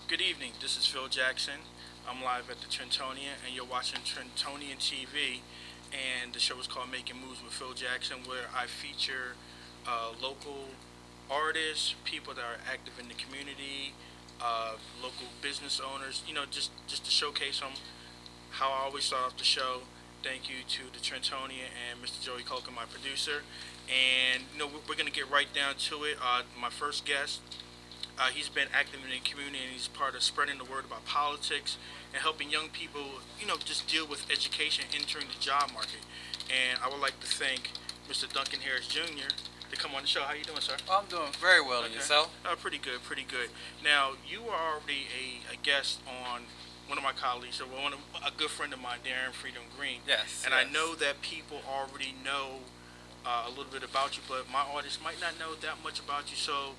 Good evening. This is Phil Jackson. I'm live at the Trentonian, and you're watching Trentonian TV. And the show is called Making Moves with Phil Jackson, where I feature local artists, people that are active in the community, local business owners. Just to showcase them. How I always start off the show. Thank you to the Trentonian and Mr. Joey Colkin, my producer. And we're gonna get right down to it. My first guest. He's been active in the community, and he's part of spreading the word about politics and helping young people, just deal with education entering the job market. And I would like to thank Mr. Duncan Harris Jr. to come on the show. How you doing, sir? I'm doing very well. And yourself? Pretty good, pretty good. Now, you were already a guest on one of my colleagues, or a good friend of mine, Darren Freedom Green. Yes. And yes. I know that people already know a little bit about you, but my audience might not know that much about you. So,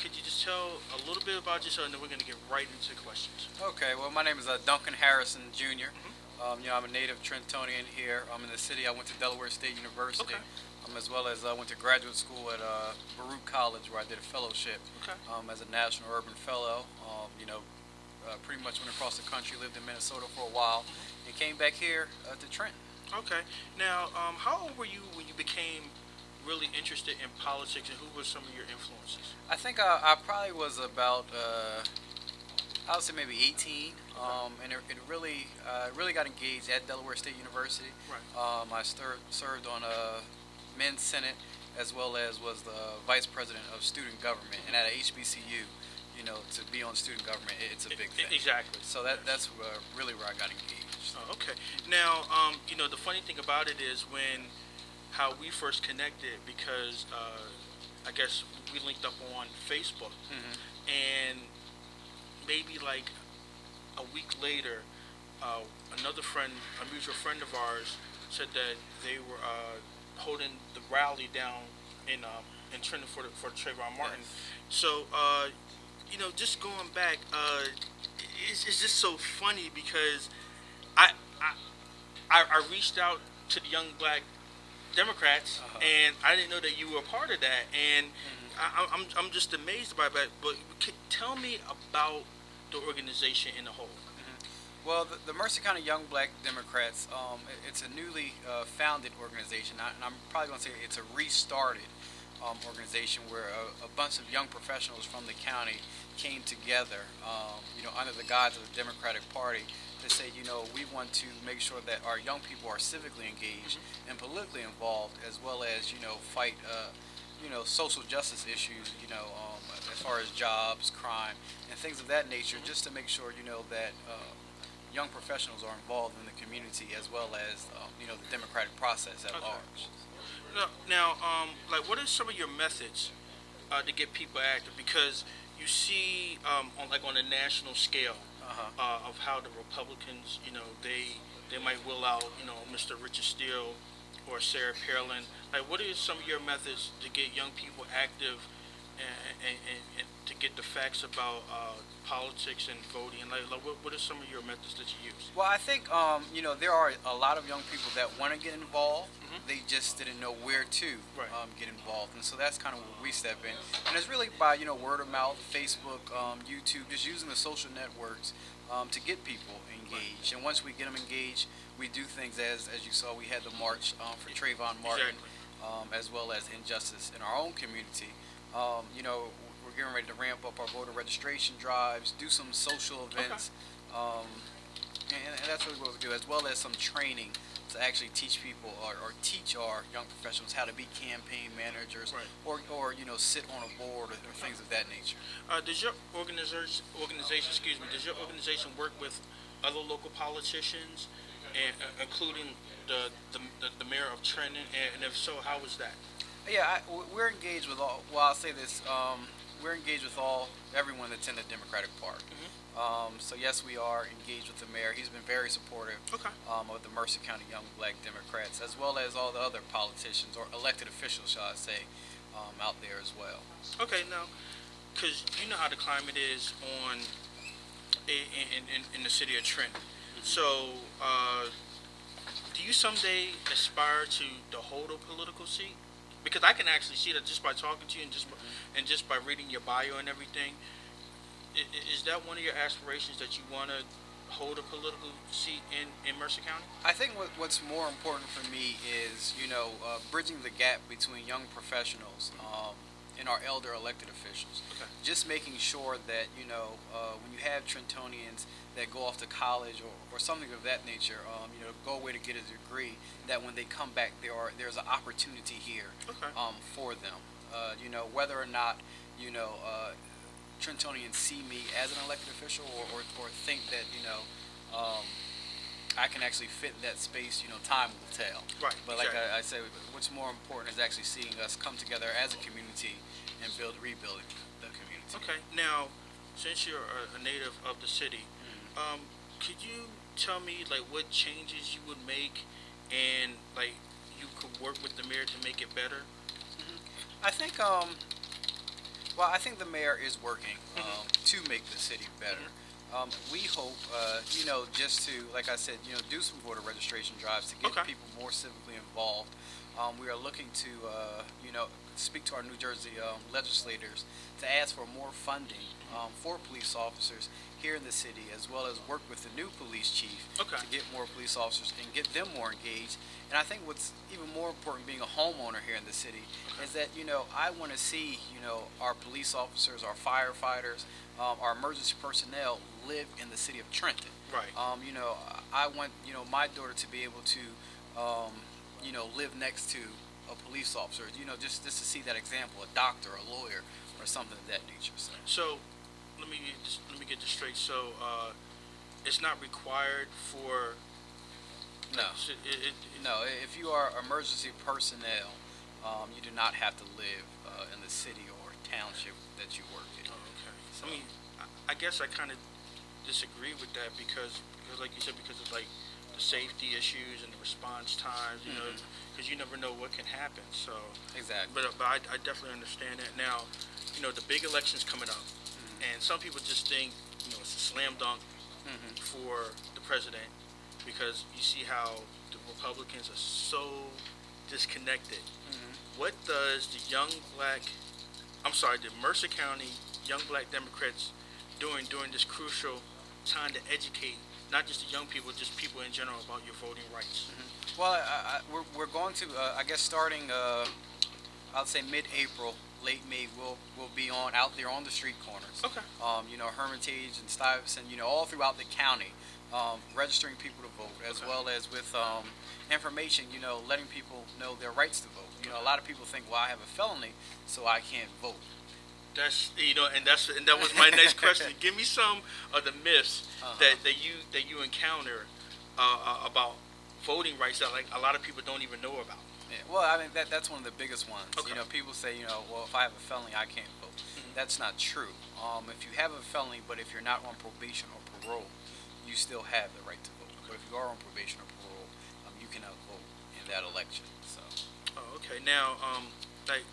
could you just tell a little bit about yourself, and then we're going to get right into questions. Okay. Well, my name is Duncan Harrison Jr. Mm-hmm. I'm a native Trentonian here. I'm in the city. I went to Delaware State University. Okay. As well as I went to graduate school at Baruch College, where I did a fellowship Okay. as a National Urban Fellow. Pretty much went across the country, lived in Minnesota for a while, and came back here to Trenton. Okay. Now, how old were you when you became really interested in politics, and who were some of your influences? I think I probably was about, I would say maybe 18, and it really got engaged at Delaware State University. Right. I served on a men's senate, as well as was the vice president of student government, and at a HBCU. To be on student government, it's a big thing. Exactly. So that's really where I got engaged. Oh, okay. Now, the funny thing about it is how we first connected, because I guess we linked up on Facebook, Mm-hmm. and maybe like a week later, another friend, a mutual friend of ours, said that they were holding the rally down in Trenton for the Trayvon Martin. Yes. So, just going back, it's just so funny because I, I reached out to the young black Democrats, and I didn't know that you were a part of that, and I'm just amazed by that. But tell me about the organization in a whole. Well, the Mercer County Young Black Democrats, it's a newly founded organization, and I'm probably going to say it's a restarted organization where a bunch of young professionals from the county came together, under the guise of the Democratic Party, to say, we want to make sure that our young people are civically engaged and politically involved, as well as, fight, social justice issues, as far as jobs, crime, and things of that nature, just to make sure, that young professionals are involved in the community, as well as, the democratic process at large. Now, what are some of your methods to get people active? Because you see, on a national scale, of how the Republicans, they might will out, Mr. Richard Steele or Sarah Palin. What are some of your methods to get young people active, and to get the facts about politics and voting? What are some of your methods that you use? Well, I think there are a lot of young people that want to get involved. They just didn't know where to get involved, and so that's kind of where we step in. And it's really by word of mouth, Facebook, YouTube, just using the social networks to get people engaged. And once we get them engaged, we do things as you saw. We had the march for Trayvon Martin, Exactly. as well as injustice in our own community. We're getting ready to ramp up our voter registration drives, do some social events, and that's really what we do, as well as some training to actually teach people or teach our young professionals how to be campaign managers, or sit on a board or things of that nature. Does your does your organization work with other local politicians, and including the mayor of Trenton, and if so, how is that? Yeah, we're engaged with all. Well, I'll say this: we're engaged with everyone that's in the Democratic Party. So yes, we are engaged with the mayor. He's been very supportive of the Mercer County Young Black Democrats, as well as all the other politicians or elected officials, shall I say, out there as well. Okay, now, because you know how the climate is in the city of Trenton. So, do you someday aspire to hold a political seat? Because I can actually see that just by talking to you, and just by reading your bio and everything. Is that one of your aspirations that you want to hold a political seat in Mercer County? I think what's more important for me is, bridging the gap between young professionals and our elder elected officials. Okay. Just making sure that, when you have Trentonians that go off to college or something of that nature, go away to get a degree, that when they come back, there's an opportunity here Okay. for them. Whether or not, you know, uh, Trentonians see me as an elected official or think that, um, I can actually fit that space, time will tell. Right. But Exactly. like I said, what's more important is actually seeing us come together as a community and rebuilding the community. Okay. Now, since you're a native of the city, could you tell me like what changes you would make, and like you could work with the mayor to make it better? Hmm I think, I think the mayor is working to make the city better. We hope, just to, like I said, do some voter registration drives to get Okay. people more civically involved. We are looking to, speak to our New Jersey legislators to ask for more funding for police officers here in the city, as well as work with the new police chief Okay. to get more police officers and get them more engaged. And I think what's even more important, being a homeowner here in the city, is that I want to see our police officers, our firefighters, our emergency personnel live in the city of Trenton. Right. I want my daughter to be able to live next to a police officer. Just to see that example, a doctor, a lawyer, or something of that nature. So, let me get this straight. So, it's not required for. No, It, no. If you are emergency personnel, you do not have to live in the city or township that you work in. oh, okay. So, I mean, I guess I kind of disagree with that because, like you said, because of like the safety issues and the response times, Mhm. because you never know what can happen. So, exactly. but I definitely understand that. Now, the big election's coming up, and some people just think it's a slam dunk Hmm for the president because you see how the Republicans are so disconnected. hmm What does the Mercer County young black Democrats doing during this crucial time to educate not just the young people, just people in general about your voting rights? Well, we're going to, I guess, starting, I'd say mid-April, late May, we'll be out there on the street corners. Okay. Hermitage and Stuyvesant, all throughout the county, registering people to vote, as Okay. well as with information, letting people know their rights to vote. A lot of people think, well, I have a felony, so I can't vote. That's and that was my next question. Give me some of the myths Uh-huh. that you encounter about voting rights that like a lot of people don't even know about. Yeah, well, I mean that's one of the biggest ones. Okay. People say, well, if I have a felony, I can't vote. That's not true. If you have a felony, but if you're not on probation or parole, you still have the right to vote. But if you are on probation or parole, you cannot vote in that election. So, Oh, okay. Now, like,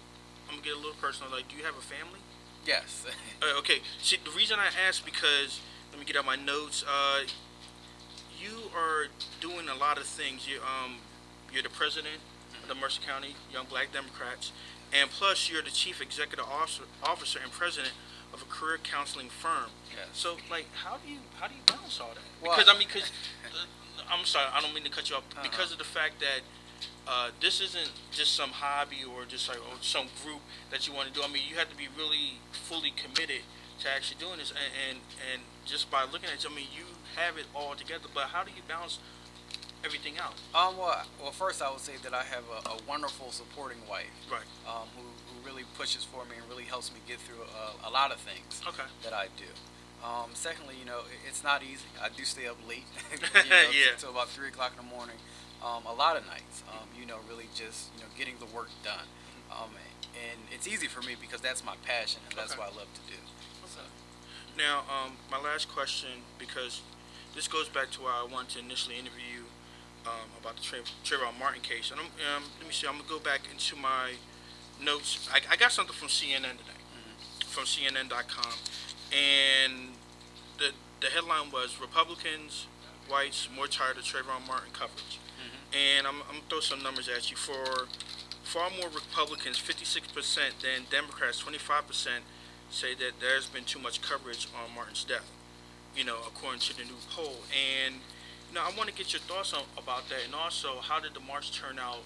I'm gonna get a little personal. Like, do you have a family? yes. Okay. See, the reason I ask because let me get out my notes. You are doing a lot of things. You're the president of the Mercer County Young Black Democrats, and plus you're the chief executive officer and president of a career counseling firm. Yes. So, like, how do you balance all that? Well, Because I'm sorry, I don't mean to cut you off. Because of the fact that this isn't just some hobby or just like some group that you want to do. I mean, you have to be really fully committed to actually doing this, and just by looking at it, I mean, you have it all together. But how do you balance everything out? well, first I would say that I have a wonderful supporting wife, Right. who really pushes for me and really helps me get through a lot of things Okay. that I do. Secondly, it's not easy. I do stay up late, Yeah. till about 3 o'clock in the morning, a lot of nights. Really just getting the work done, and it's easy for me because that's my passion and that's Okay. what I love to do. So, Now, my last question, because this goes back to why I wanted to initially interview you about the Trayvon Martin case. And let me see, I'm going to go back into my notes. I got something from CNN today, from CNN.com. And the headline was Republicans, Whites, more tired of Trayvon Martin coverage. And I'm going to throw some numbers at you. For far more Republicans, 56%, than Democrats, 25%, say that there's been too much coverage on Martin's death. According to the new poll, and I want to get your thoughts about that, and also how did the march turn out?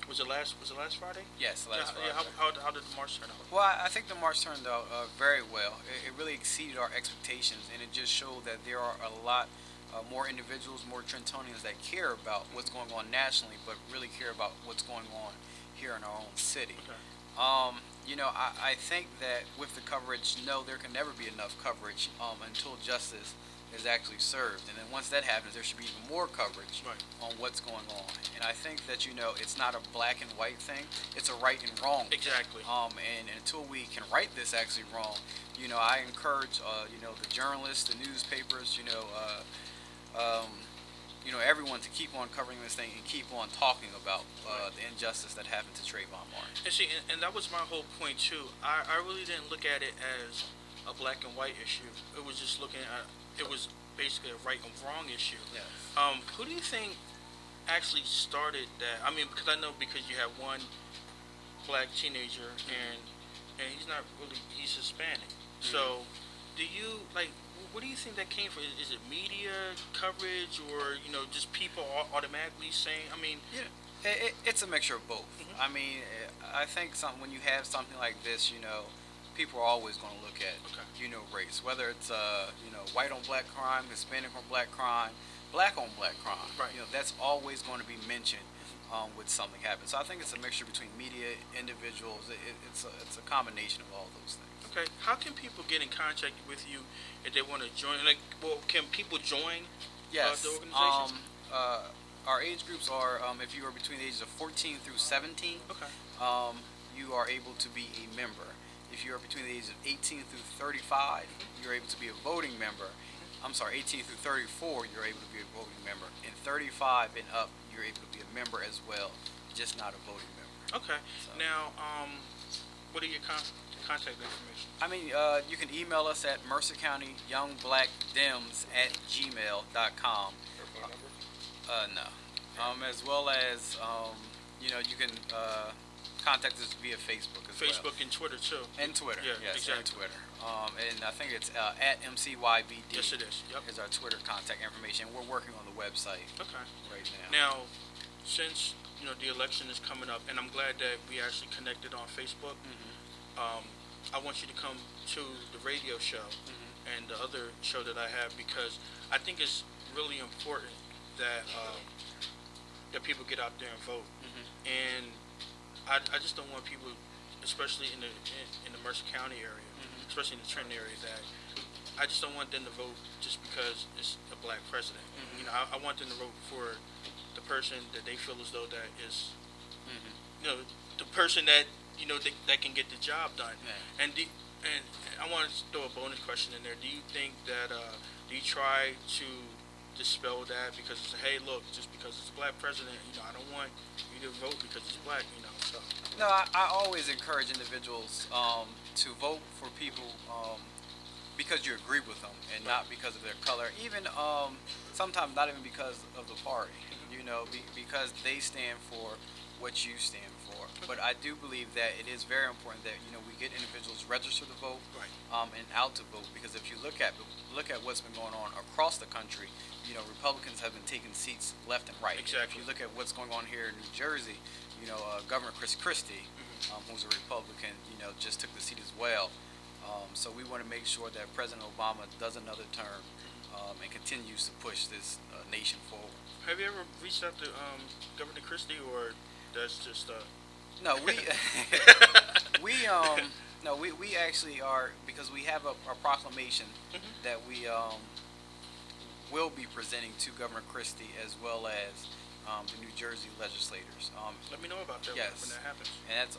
Was it last Friday? Yes, last Friday. Yeah. How did the march turn out? Well, I think the march turned out very well. It really exceeded our expectations, and it just showed that there are a lot more individuals, more Trentonians that care about what's going on nationally, but really care about what's going on here in our own city. Okay. I think that with the coverage, no, there can never be enough coverage until justice is actually served. And then once that happens, there should be even more coverage Right. on what's going on. And I think that, it's not a black and white thing. It's a right and wrong thing. Exactly. And until we can right this actually wrong, I encourage, the journalists, the newspapers, everyone to keep on covering this thing and keep on talking about the injustice that happened to Trayvon Martin. And see, and that was my whole point too. I really didn't look at it as a black and white issue. It was just it was basically a right and wrong issue. Yes. Who do you think actually started that? I mean, because you have one black teenager and he's Hispanic. Mm-hmm. So, do you what do you think that came from? Is it media coverage, or just people automatically saying? I mean, Yeah, it's a mixture of both. Mhm. I mean, I think when you have something like this, people are always going to look at, Okay. race, whether it's white on black crime, Hispanic on black crime, black on black crime. Right. That's always going to be mentioned when something happens. So I think it's a mixture between media, individuals. It's a combination of all those things. okay. How can people get in contact with you if they want to join? Can people join Yes. the organization? Our age groups are, if you are between the ages of 14 through 17, Okay. you are able to be a member. If you are between the ages of 18 through 35, you're able to be a voting member. I'm sorry, 18 through 34, you're able to be a voting member. And 35 and up, you're able to be a member as well, just not a voting member. Okay. So- Now, what are your contact information? I mean, you can email us at mercercountyyoungblackdems@gmail.com. No. As well as, you can contact us via Facebook as well. Facebook and Twitter too. And Twitter. Yeah, Yes, exactly. and Twitter. And I think it's at MCYBD. Yes, it is. Yep. Is our Twitter contact information. We're working on the website Okay. right now. Now, since the election is coming up, and I'm glad that we actually connected on Facebook. I want you to come to the radio show and the other show that I have, because I think it's really important that that people get out there and vote. And I just don't want people, especially in the Mercer County area, especially in the Trenton area, that I just don't want them to vote just because it's a black president. I want them to vote for the person that they feel as though that is, the person that that can get the job done. Yeah. And I want to throw a bonus question in there. Do you think that do you try to dispel that, because it's, hey, look, just because it's a black president, I don't want you to vote because it's black, so. No, I always encourage individuals to vote for people because you agree with them and not because of their color. Even sometimes not even because of the party, because they stand for what you stand for. But I do believe that it is very important that we get individuals registered to vote, Right. And out to vote, because if you look at what's been going on across the country, Republicans have been taking seats left and right. Exactly. If you look at what's going on here in New Jersey, Governor Chris Christie, who's a Republican, just took the seat as well. So we want to make sure that President Obama does another term and continues to push this nation forward. Have you ever reached out to Governor Christie, or that's just No, we actually are, because we have a proclamation that we will be presenting to Governor Christie as well as the New Jersey legislators. Let me know about that Yes. when that happens.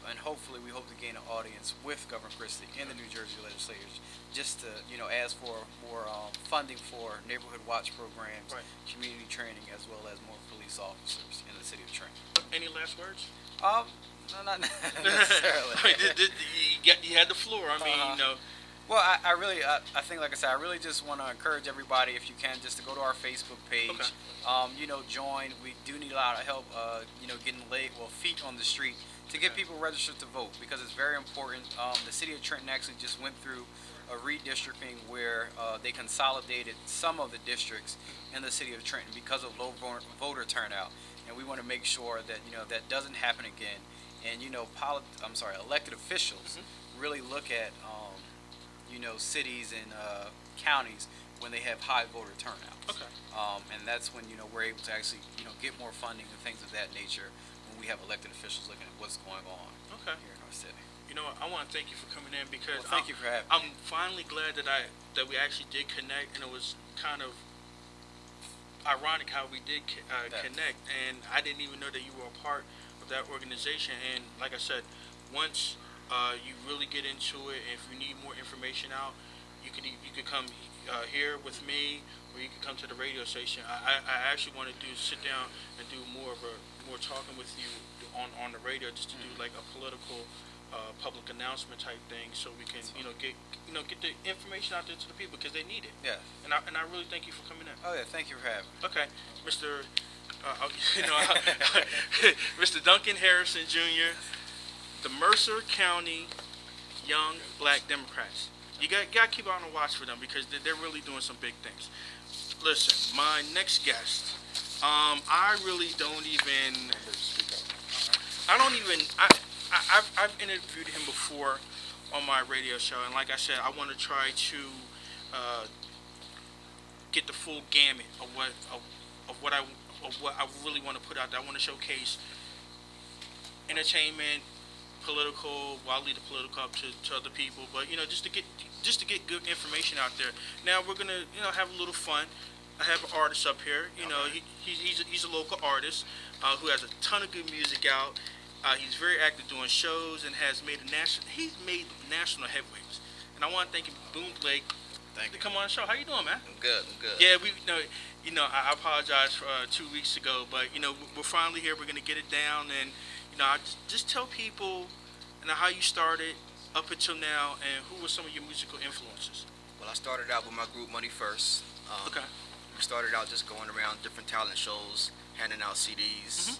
And hopefully we hope to gain an audience with Governor Christie and the New Jersey legislators, just to ask for more funding for neighborhood watch programs, Right. community training, as well as more police officers in the city of Trenton. Any last words? No, not necessarily. You had the floor. I mean, Well, I really, I think, like I said, I really just want to encourage everybody, if you can, just to go to our Facebook page. Okay. Join. We do need a lot of help, getting feet on the street to get people registered to vote, because it's very important. The city of Trenton actually just went through a redistricting where they consolidated some of the districts in the city of Trenton because of low voter turnout, and we want to make sure that that doesn't happen again. And elected officials really look at cities and counties when they have high voter turnouts. Okay. And that's when we're able to actually get more funding and things of that nature when we have elected officials looking at what's going on here in our city. You know what? I want to thank you for coming in because thank you for having me. I'm finally glad that we actually did connect, and it was kind of ironic how we did connect, and I didn't even know that you were a part of that organization. And like I said, once you really get into it, and if you need more information out, you could come here with me, or you could come to the radio station. I actually want to sit down and do more talking with you on the radio, just to do like a political public announcement type thing, so we can get the information out there to the people because they need it. Yeah. And I really thank you for coming in. Oh yeah, thank you for having me. Okay, Mr. Mr. Duncan Harrison Jr., the Mercer County Young Black Democrats. You got to keep on the watch for them because they're really doing some big things. Listen, my next guest, I really don't even. I've interviewed him before on my radio show, and like I said, I want to try to get the full gamut of what I really want to put out there. I want to showcase entertainment, political. Well, I'll leave the political up to other people, but just to get good information out there. Now we're gonna have a little fun. I have an artist up here. He's a local artist who has a ton of good music out. He's very active doing shows and has made national headwaves. And I want to thank him, Boone Blake, to come on the show. How you doing, man? I'm good. Yeah, I apologize for 2 weeks ago, but we're finally here. We're gonna get it down, and I just tell people how you started up until now, and who were some of your musical influences. Well, I started out with my group Money First. Okay. We started out just going around different talent shows, handing out CDs,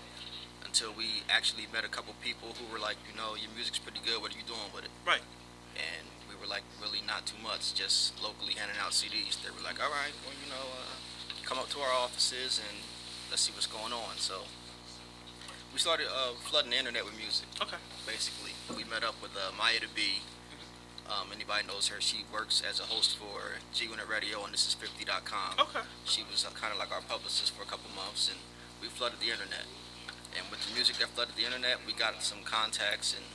until we actually met a couple people who were like, your music's pretty good. What are you doing with it? Right. And we were like, really not too much, just locally handing out CDs. They were like, all right, well, come up to our offices and let's see what's going on. So we started flooding the internet with music. Okay. Basically, we met up with Maya the B. Anybody knows her? She works as a host for G-Unit Radio and thisis50.com. Okay. She was kind of like our publicist for a couple months, and we flooded the internet. And with the music that flooded the internet, we got some contacts and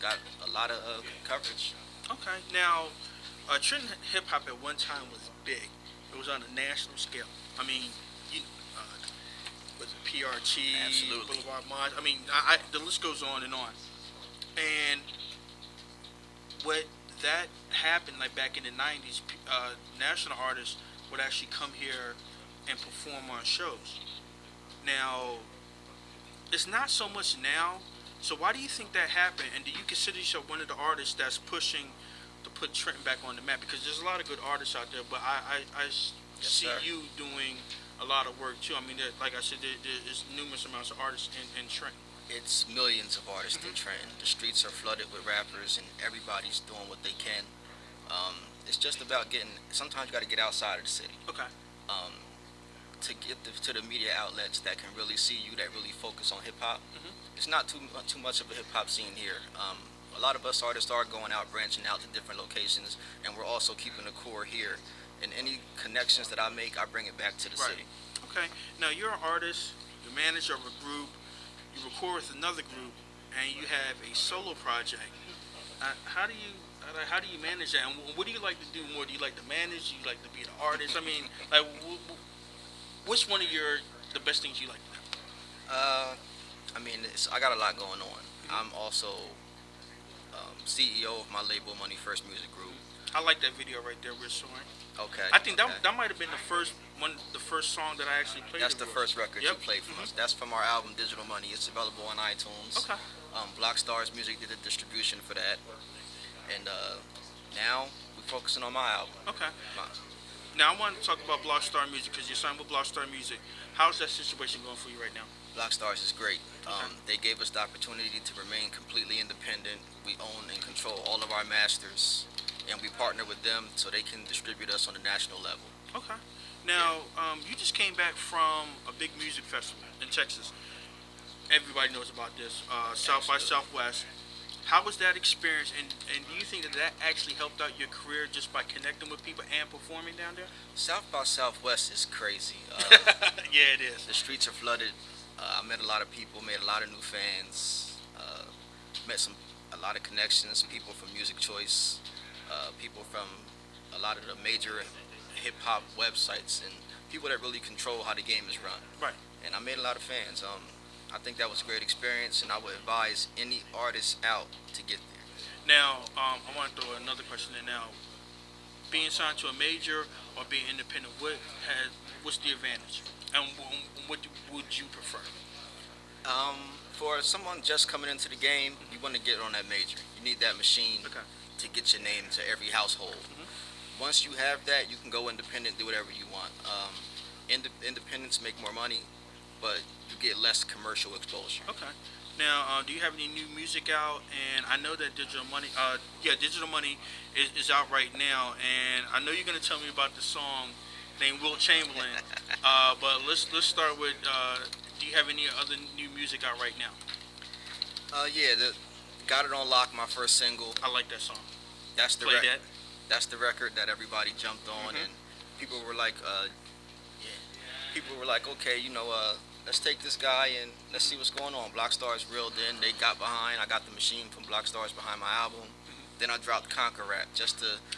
got a lot of coverage. Okay. Now, Trenton hip hop at one time was big. It was on a national scale. I mean, was it PRT, Absolutely. Boulevard Mons? I mean, the list goes on and on. And what that happened, like back in the 90s, national artists would actually come here and perform on shows. Now, it's not so much now. So why do you think that happened? And do you consider yourself one of the artists that's pushing to put Trenton back on the map? Because there's a lot of good artists out there, but I see sir. you doing a lot of work too. I mean, like I said, there's numerous amounts of artists in Trenton. It's millions of artists in Trenton. The streets are flooded with rappers, and everybody's doing what they can. It's just about sometimes you got to get outside of the city. Okay. To get to the media outlets that can really see you, that really focus on hip-hop. It's not too much of a hip-hop scene here. A lot of us artists are going out, branching out to different locations, and we're also keeping the core here. And any connections that I make, I bring it back to the city. Okay. Now, you're an artist, you're manager of a group, you record with another group, and you have a solo project. How do you manage that? And what do you like to do more? Do you like to manage? Do you like to be an artist? I mean, like, which one of the best things you like to do? I mean, I got a lot going on. I'm also CEO of my label, Money First Music Group. I like that video right there with Soaring. Okay. I think that might have been the first song that I actually played. That's the first record you played from us. That's from our album Digital Money. It's available on iTunes. Okay. Block Stars Music did the distribution for that, and now we're focusing on my album. Okay. Now I want to talk about Block Star Music because you're signed with Block Star Music. How's that situation going for you right now? Black Stars is great. Okay. They gave us the opportunity to remain completely independent. We own and control all of our masters, and we partner with them so they can distribute us on the national level. Okay. Now, you just came back from a big music festival in Texas. Everybody knows about this. South by Absolutely. Southwest. How was that experience, and do you think that that actually helped out your career just by connecting with people and performing down there? South by Southwest is crazy. Yeah, it is. The streets are flooded. I met a lot of people, made a lot of new fans, met a lot of connections, people from Music Choice, people from a lot of the major hip hop websites, and people that really control how the game is run. Right. And I made a lot of fans. I think that was a great experience, and I would advise any artist out to get there. Now, I want to throw another question in now. Being signed to a major or being independent, what's the advantage? And what would you prefer? For someone just coming into the game, you want to get on that major. You need that machine Okay. to get your name to every household. Once you have that, you can go independent, do whatever you want. Independents make more money, but you get less commercial exposure. Okay. Now, do you have any new music out? And I know that Digital Money is out right now. And I know you're gonna tell me about the song named Will Chamberlain. But let's start with. Do you have any other new music out right now? Yeah, got it on lock. My first single. I like that song. That's the Play record. that. That's the record that everybody jumped on, and people were like, okay, let's take this guy and let's see what's going on. Black Stars reeled in. They got behind. I got the machine from Black Stars behind my album. Then I dropped Conquer Rap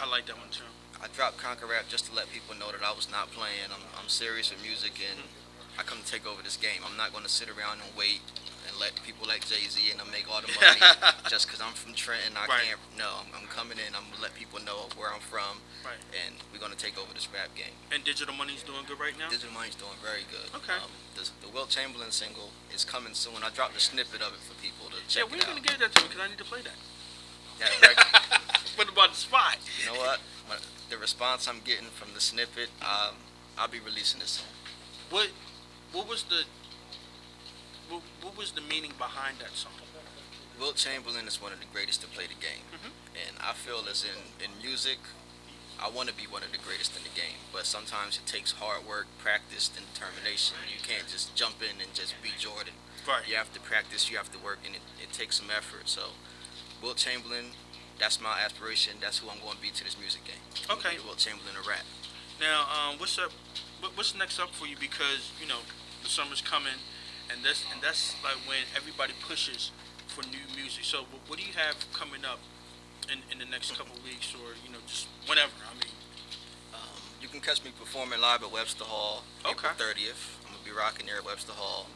I like that one too. I dropped Conquer Rap just to let people know that I was not playing. I'm serious with music, and I come to take over this game. I'm not going to sit around and wait and let people like Jay-Z and them make all the money just because I'm from Trenton. I Right. can't. No, I'm coming in. I'm going to let people know where I'm from, Right. and we're going to take over this rap game. And Digital Money's doing good right now. Digital Money's doing very good. Okay. The Will Chamberlain single is coming soon. I dropped a snippet of it for people to Yeah, check when it you out. gonna give that to me? Because I need to play that. That record, What about the spot? you know what? The response I'm getting from the snippet, I'll be releasing this song. What was the meaning behind that song? Will Chamberlain is one of the greatest to play the game. And I feel as in music, I want to be one of the greatest in the game. But sometimes it takes hard work, practice, and determination. You can't just jump in and just be Jordan. Right. You have to practice, you have to work, and it takes some effort. So, Will Chamberlain, that's my aspiration. That's who I'm going to be to this music game. I'm gonna Okay. be Will Chamberlain of rap. Now, what's up? What's next up for you? Because the summer's coming, and that's like when everybody pushes for new music. So, what do you have coming up in the next couple of weeks, or just whenever? I mean, You can catch me performing live at Webster Hall, April Okay. 30th. I'm going to be rocking there at Webster Hall.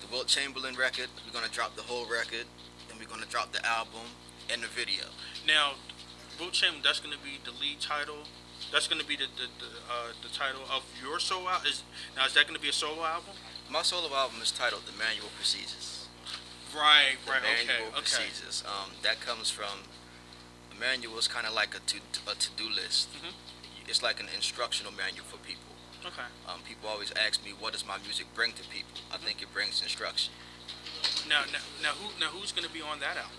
The Wilt Chamberlain record, we're going to drop the whole record, then we're going to drop the album and the video. now, Will Chamberlain, that's going to be the lead title. That's going to be the title of your solo album. Is that going to be a solo album? My solo album is titled The Manual Procedures. Right. The Manual Procedures. That comes from, a manual is kind of like a to-do list. It's like an instructional manual for people. Okay. People always ask me, what does my music bring to people? I think it brings instruction. Now, who's going to be on that album?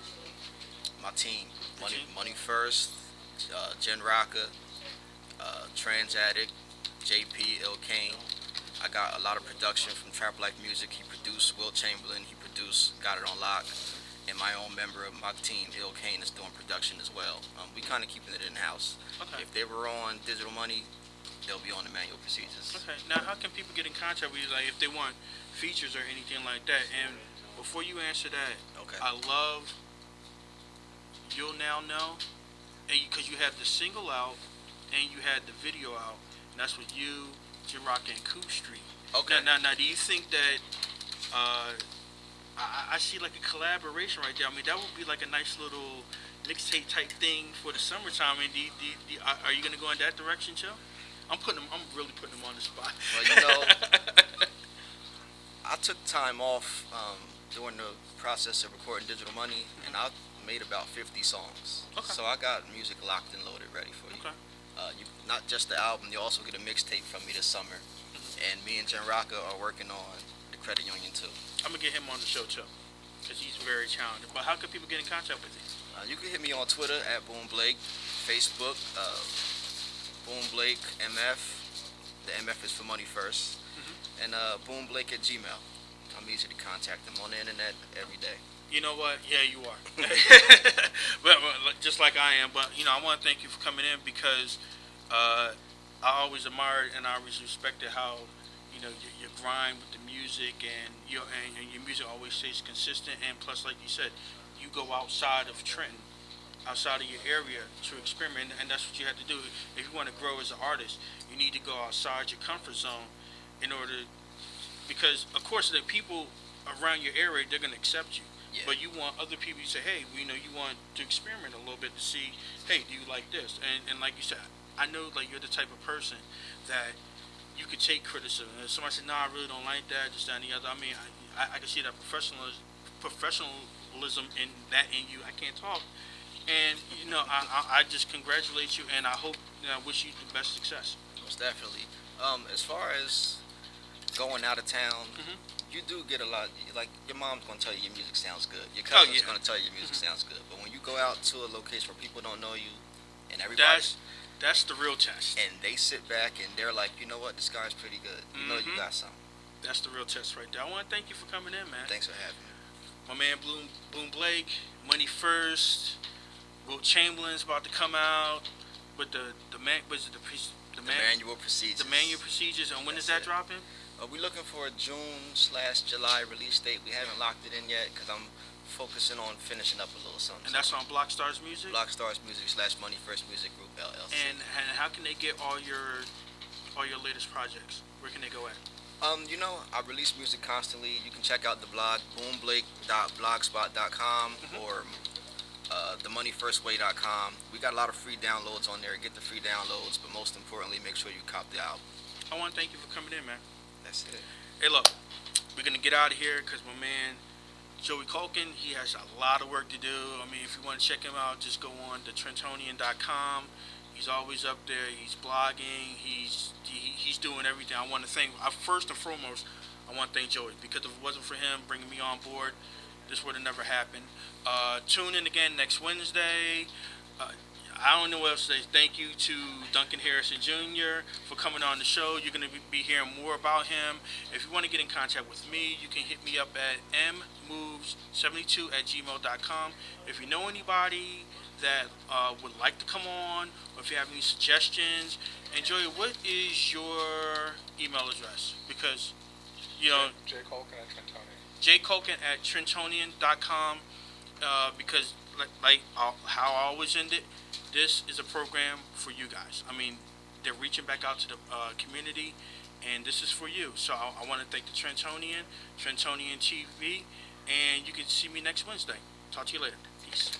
My team, team? Money First, Jen Rocca, Trans Addict, JP, Il Kane. I got a lot of production from Trap Life Music. He produced Will Chamberlain. He produced Got It On Lock. And my own member of my team, Il Kane, is doing production as well. We kind of keeping it in-house. Okay. If they were on Digital Money, they'll be on the Manual Procedures. Okay. Now, how can people get in contact with you, like if they want features or anything like that? And before you answer that, Okay. I love You'll Now Know, and because you have the single out and you had the video out, and that's with you, J-Rock, and Coop Street. Okay. Now, do you think that I see like a collaboration right there? I mean, that would be like a nice little mixtape type thing for the summertime. And are you gonna go in that direction, too? I'm really putting him on the spot. Well, I took time off during the process of recording Digital Money, and I made about 50 songs. Okay. So I got music locked and loaded, ready for you. Okay. Not just the album, you also get a mixtape from me this summer. And me and Jen Rocca are working on the credit union too. I'm gonna get him on the show too, because he's very talented. But how can people get in contact with you? You can hit me on Twitter at Boom Blake, Facebook Boom Blake MF. The MF is for money first, and Boom Blake at Gmail. I'm easy to contact. I'm on the internet every day. You know what? Yeah, you are. but just like I am. But I want to thank you for coming in, because I always admired and I always respected how your grind with the music, and your music always stays consistent. And plus, like you said, you go outside of Trenton, outside of your area to experiment, and that's what you have to do. If you want to grow as an artist, you need to go outside your comfort zone in order, because of course the people around your area, they're going to accept you. Yeah. But you want other people to say, hey, you want to experiment a little bit to see, hey, do you like this? And like you said, I know like you're the type of person that you could take criticism. If somebody said, no, I really don't like that, just that and the other. I mean, I can see that professionalism in you. I can't talk. And, I just congratulate you, and I hope, I wish you the best success. Most definitely. As far as going out of town, you do get a lot. Like, your mom's going to tell you your music sounds good. Your cousin's going to tell you your music sounds good. But when you go out to a location where people don't know you, and everybody... That's the real test. And they sit back and they're like, you know what, this guy's pretty good. You know you got something. That's the real test right there. I want to thank you for coming in, man. Thanks for having me. My man Boom Blake, Money First, Will Chamberlain's about to come out with the manual procedures. The manual procedures. And when is that dropping? We're looking for a June/July release date. We haven't locked it in yet because I'm focusing on finishing up a little something. And that's on Block Stars Music? Block Stars Music / Money First Music Group LLC. And how can they get all your latest projects? Where can they go at? I release music constantly. You can check out the blog boomblake.blogspot.com or themoneyfirstway.com. We got a lot of free downloads on there. Get the free downloads, but most importantly, make sure you cop the album. I want to thank you for coming in, man. That's it. Hey, look, we're going to get out of here because my man Joey Culkin, he has a lot of work to do. I mean, if you want to check him out, just go on to Trentonian.com. He's always up there. He's blogging. He's doing everything. I want to thank, first and foremost, I want to thank Joey, because if it wasn't for him bringing me on board, this would have never happened. Tune in again next Wednesday. I don't know what else to say. Thank you to Duncan Harrison Jr. for coming on the show. You're going to be hearing more about him. If you want to get in contact with me, you can hit me up at mmoves72@gmail.com. If you know anybody that would like to come on, or if you have any suggestions, and Joey, what is your email address? Because, jcolkin@trentonian.com, because like how I always end it, this is a program for you guys. I mean, they're reaching back out to the community, and this is for you. So I want to thank the Trentonian TV, and you can see me next Wednesday. Talk to you later. Peace.